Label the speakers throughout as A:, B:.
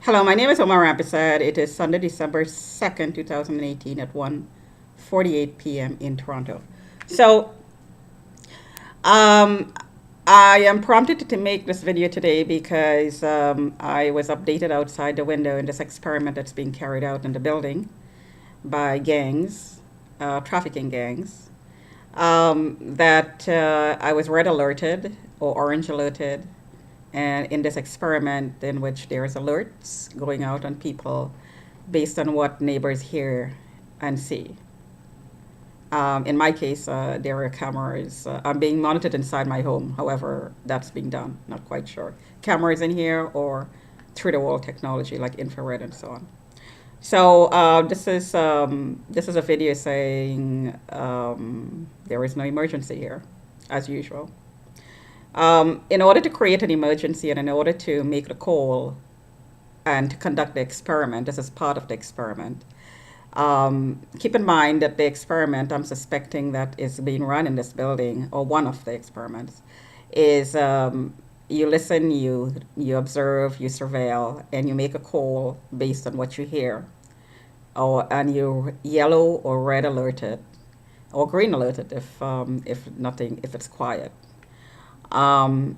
A: Hello, my name is Omar Rampersad. It is Sunday, December 2nd, 2018 at 1:48 p.m. in Toronto. So, um, I am prompted to make this video today because I was updated outside the window in this experiment that's being carried out in the building by gangs, trafficking gangs, that I was red alerted or orange alerted, and in this experiment in which there's alerts going out on people based on what neighbors hear and see. In my case, there are cameras. I'm being monitored inside my home. However, that's being done. Not quite sure. Cameras in here or through the wall technology like infrared and so on. So this is a video saying there is no emergency here, as usual. In order to create an emergency and in order to make the call and to conduct the experiment, this is part of the experiment. Keep in mind that the experiment I'm suspecting that is being run in this building, or one of the experiments, is you listen, you observe, you surveil, and you make a call based on what you hear, and you yellow or red alerted, or green alerted if it's quiet. Um,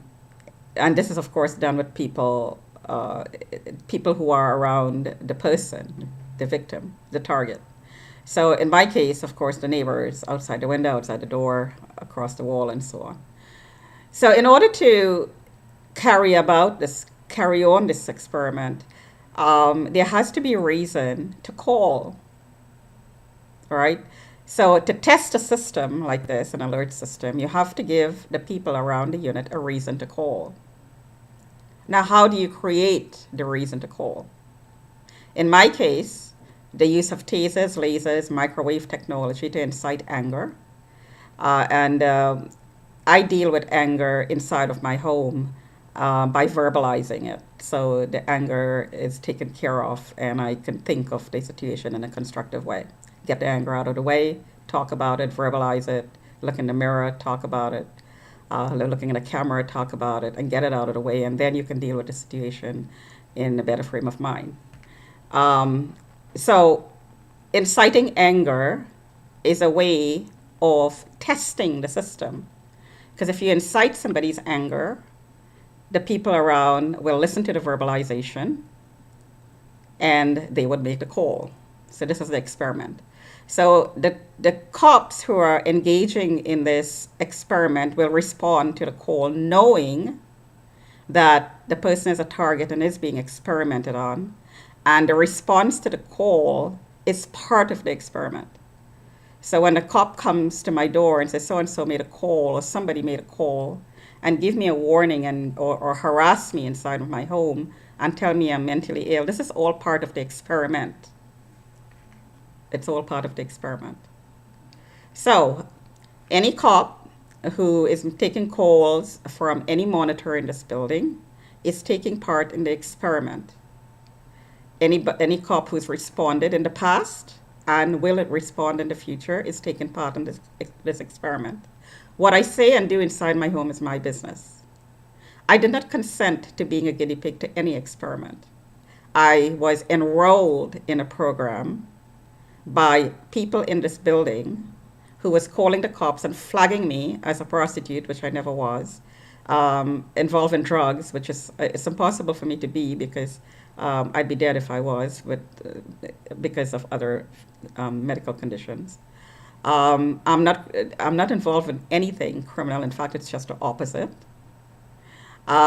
A: and this is of course done with people who are around the person, the victim, the target. So in my case, of course, the neighbors outside the window, outside the door, across the wall, and so on. So in order to carry on this experiment, there has to be a reason to call, right? So to test a system like this, an alert system, you have to give the people around the unit a reason to call. Now, how do you create the reason to call? In my case, the use of tasers, lasers, microwave technology to incite anger. And I deal with anger inside of my home by verbalizing it. So the anger is taken care of, and I can think of the situation in a constructive way. Get the anger out of the way, talk about it, verbalize it, look in the mirror, talk about it, looking in a camera, talk about it, and get it out of the way, and then you can deal with the situation in a better frame of mind. So inciting anger is a way of testing the system. Because if you incite somebody's anger, the people around will listen to the verbalization and they would make the call. So this is the experiment. So the cops who are engaging in this experiment will respond to the call knowing that the person is a target and is being experimented on. And the response to the call is part of the experiment. So when a cop comes to my door and says so-and-so made a call or somebody made a call and give me a warning or harass me inside of my home and tell me I'm mentally ill, this is all part of the experiment. It's all part of the experiment. So any cop who is taking calls from any monitor in this building is taking part in the experiment. Any cop who's responded in the past and will it respond in the future is taking part in this experiment. What I say and do inside my home is my business. I did not consent to being a guinea pig to any experiment. I was enrolled in a program by people in this building who was calling the cops and flagging me as a prostitute, which I never was, involved in drugs, which is it's impossible for me to be because I'd be dead if I was, because of other medical conditions. I'm not involved in anything criminal. In fact, it's just the opposite.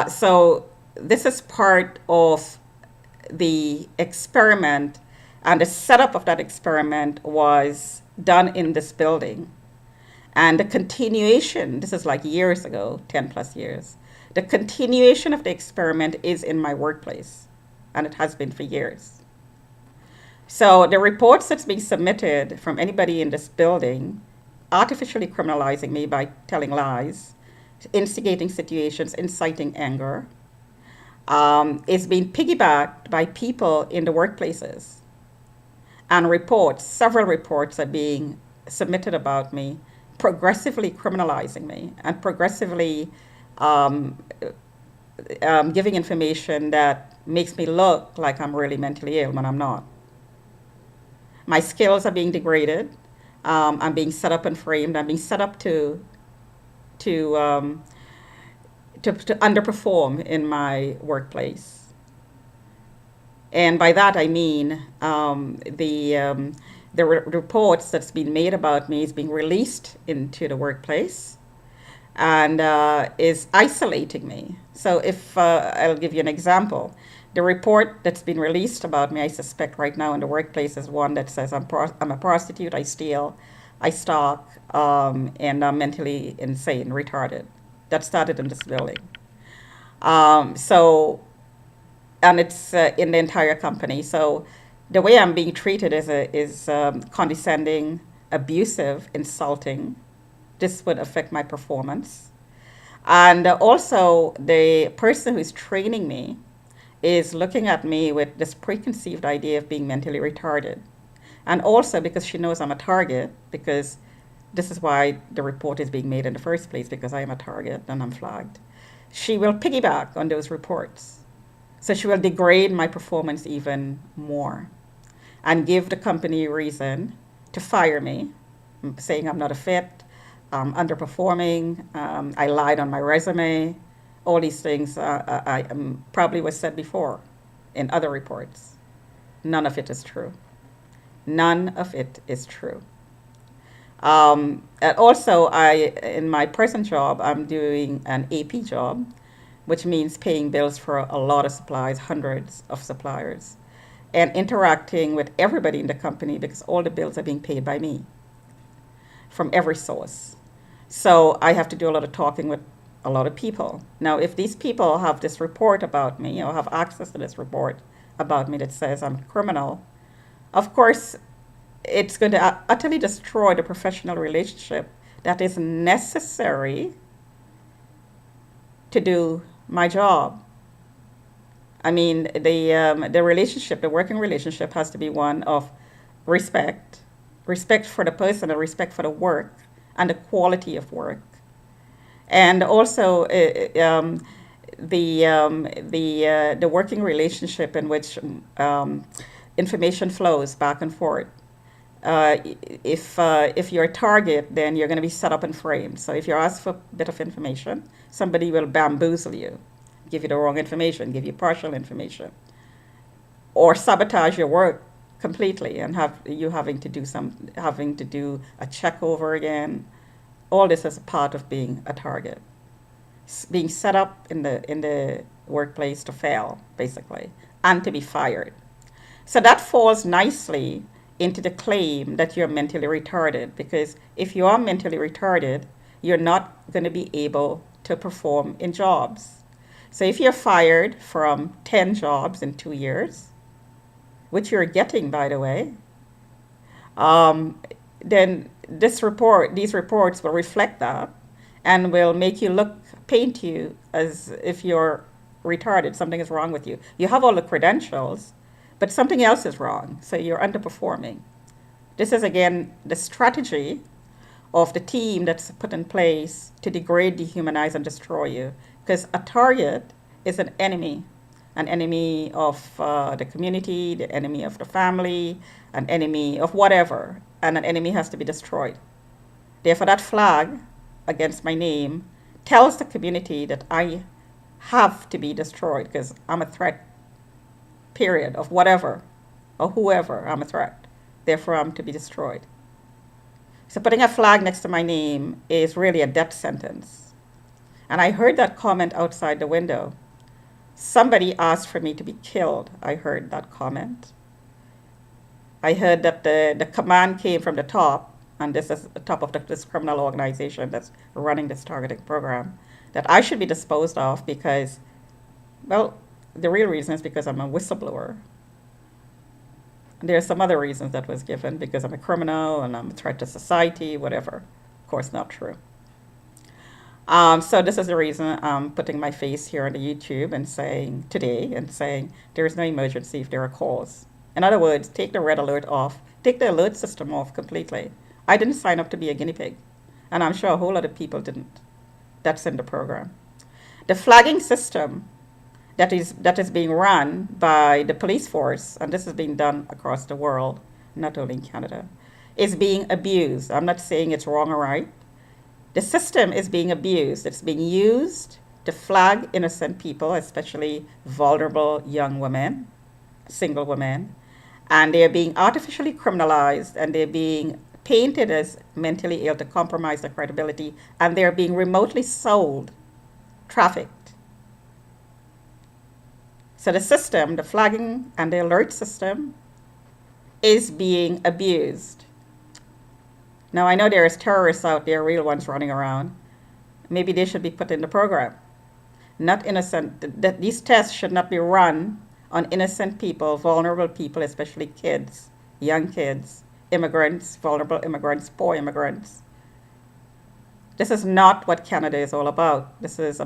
A: So this is part of the experiment, and the setup of that experiment was done in this building. And the continuation, this is like years ago, 10 plus years, the continuation of the experiment is in my workplace, and it has been for years. So the reports that's being submitted from anybody in this building, artificially criminalizing me by telling lies, instigating situations, inciting anger, is being piggybacked by people in the workplaces. And several reports are being submitted about me, progressively criminalizing me and progressively giving information that makes me look like I'm really mentally ill when I'm not. My skills are being degraded. I'm being set up and framed. I'm being set up to um, to underperform in my workplace. And by that I mean the reports that's been made about me is being released into the workplace and is isolating me. So if I'll give you an example, the report that's been released about me, I suspect right now in the workplace is one that says I'm a prostitute, I steal, I stalk, and I'm mentally insane, retarded. That started in this building. So and it's in the entire company. So the way I'm being treated is condescending, abusive, insulting. This would affect my performance. And also, the person who's training me is looking at me with this preconceived idea of being mentally retarded. And also because she knows I'm a target, because this is why the report is being made in the first place, because I am a target and I'm flagged. She will piggyback on those reports. So she will degrade my performance even more and give the company a reason to fire me, saying I'm not a fit, underperforming, I lied on my resume, all these things probably was said before in other reports. None of it is true. None of it is true. And also, in my present job, I'm doing an AP job, which means paying bills for a lot of supplies, hundreds of suppliers, and interacting with everybody in the company because all the bills are being paid by me from every source. So I have to do a lot of talking with a lot of people. Now, if these people have this report about me or have access to this report about me that says I'm a criminal, of course, it's going to utterly destroy the professional relationship that is necessary to do my job. I mean, the relationship, the working relationship, has to be one of respect, respect for the person, and respect for the work and the quality of work, and also the working relationship in which information flows back and forth. Uh, if you're a target, then you're going to be set up and framed. So if you're asked for a bit of information, somebody will bamboozle you, give you the wrong information, give you partial information, or sabotage your work completely and have you having to do a check over again. All this is a part of being a target, being set up in the workplace to fail, basically, and to be fired. So that falls nicely into the claim that you're mentally retarded, because if you are mentally retarded, you're not going to be able to perform in jobs. So if you're fired from 10 jobs in 2 years, which you're getting, by the way, um, then these reports will reflect that and will make you look, paint you as if you're retarded, something is wrong with you. You have all the credentials, but something else is wrong, so you're underperforming. This is again the strategy of the team that's put in place to degrade, dehumanize, and destroy you. Because a target is an enemy of the community, the enemy of the family, an enemy of whatever, and an enemy has to be destroyed. Therefore, that flag against my name tells the community that I have to be destroyed because I'm a threat, period, of whatever or whoever. I'm a threat. Therefore, I'm to be destroyed. So putting a flag next to my name is really a death sentence. And I heard that comment outside the window. Somebody asked for me to be killed. I heard that comment. I heard that the command came from the top, and this is the top of this criminal organization that's running this targeting program, that I should be disposed of because, well, the real reason is because I'm a whistleblower. There are some other reasons that was given, because I'm a criminal and I'm a threat to society, whatever. Of course, not true. So this is the reason I'm putting my face here on the YouTube and saying today and saying there is no emergency if there are calls. In other words, take the red alert off, take the alert system off completely. I didn't sign up to be a guinea pig, and I'm sure a whole lot of people didn't. That's in the program. The flagging system that is being run by the police force, and this is being done across the world, not only in Canada, is being abused. I'm not saying it's wrong or right. The system is being abused. It's being used to flag innocent people, especially vulnerable young women, single women, and they're being artificially criminalized and they're being painted as mentally ill to compromise their credibility, and they're being remotely sold, trafficked. So the system, the flagging and the alert system, is being abused. Now I know there's terrorists out there, real ones running around. Maybe they should be put in the program. Not innocent. That these tests should not be run on innocent people, vulnerable people, especially kids, young kids, immigrants, vulnerable immigrants, poor immigrants. This is not what Canada is all about. This is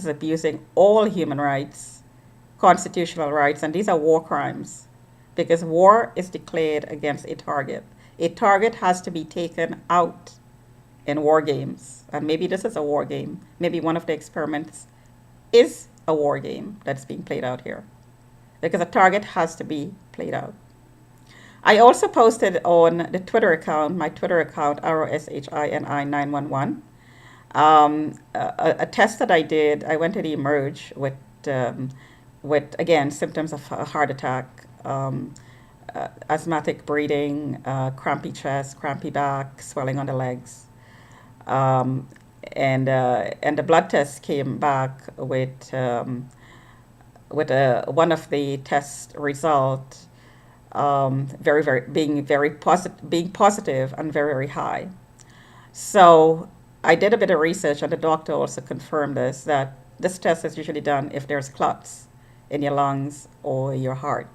A: abusing all human rights, constitutional rights, and these are war crimes, because war is declared against a target. A target has to be taken out in war games, and maybe this is a war game. Maybe one of the experiments is a war game that's being played out here, because a target has to be played out. I also posted on the Twitter account, my Twitter account, ROSHINI911, a test that I did. I went to the Emerge with again, symptoms of a heart attack, asthmatic breathing, crampy chest, crampy back, swelling on the legs. And the blood test came back with one of the test result being positive and very, very high. So I did a bit of research, and the doctor also confirmed this, that this test is usually done if there's clots in your lungs or your heart.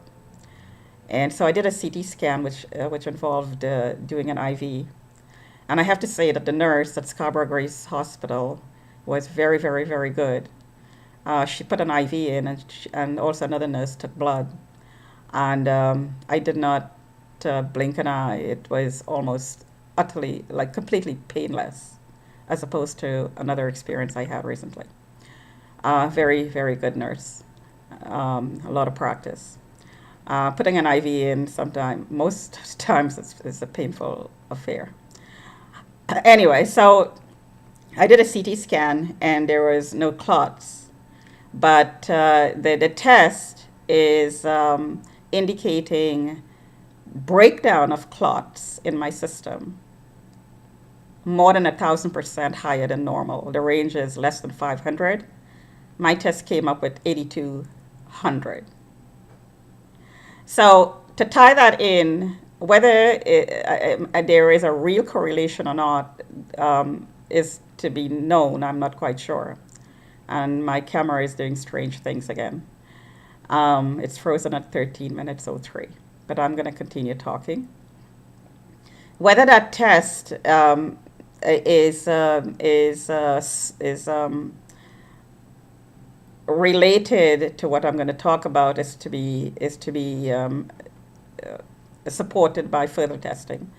A: And so I did a CT scan, which involved doing an IV. And I have to say that the nurse at Scarborough Grace Hospital was very, very, very good. She put an IV in, and also another nurse took blood. And I did not blink an eye. It was almost utterly, like completely painless, as opposed to another experience I had recently. Very, very good nurse. A lot of practice. Putting an IV in most times it's a painful affair. Anyway, so I did a CT scan and there was no clots, but the test is indicating breakdown of clots in my system more than 1,000% higher than normal. The range is less than 500. My test came up with 8,200. So to tie that in, whether there is a real correlation or not is to be known. I'm not quite sure. And my camera is doing strange things again. It's frozen at 13 minutes 03, but I'm going to continue talking. Whether that test is related to what I'm going to talk about is to be supported by further testing.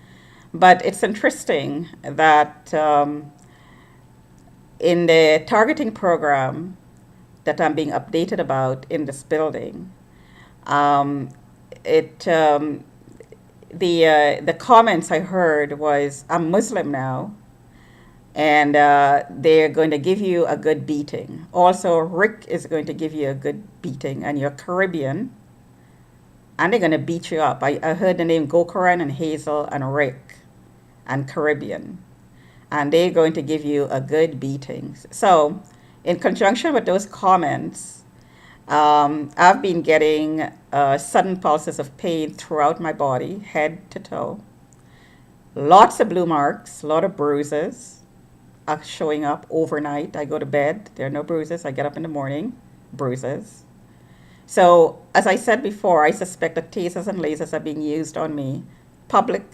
A: But it's interesting that in the targeting program that I'm being updated about in this building, the comments I heard was, "I'm Muslim now, and they're going to give you a good beating. Also, Rick is going to give you a good beating, and you're Caribbean, and they're going to beat you up." I heard the name Gokaran and Hazel and Rick and Caribbean, and they're going to give you a good beating. So, in conjunction with those comments, I've been getting sudden pulses of pain throughout my body, head to toe. Lots of blue marks, a lot of bruises are showing up overnight. I go to bed, there are no bruises. I get up in the morning, bruises. So, as I said before, I suspect that tasers and lasers are being used on me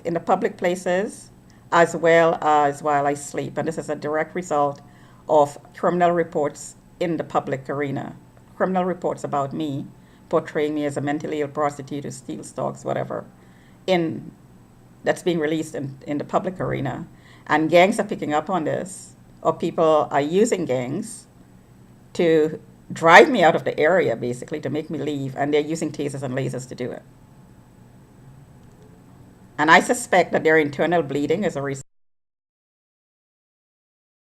A: in the public places, as well as while I sleep. And this is a direct result of criminal reports in the public arena. Criminal reports about me, portraying me as a mentally ill prostitute who steals dogs, whatever, that's being released in the public arena. And gangs are picking up on this, or people are using gangs to drive me out of the area, basically, to make me leave, and they're using tasers and lasers to do it. And I suspect that their internal bleeding is a result.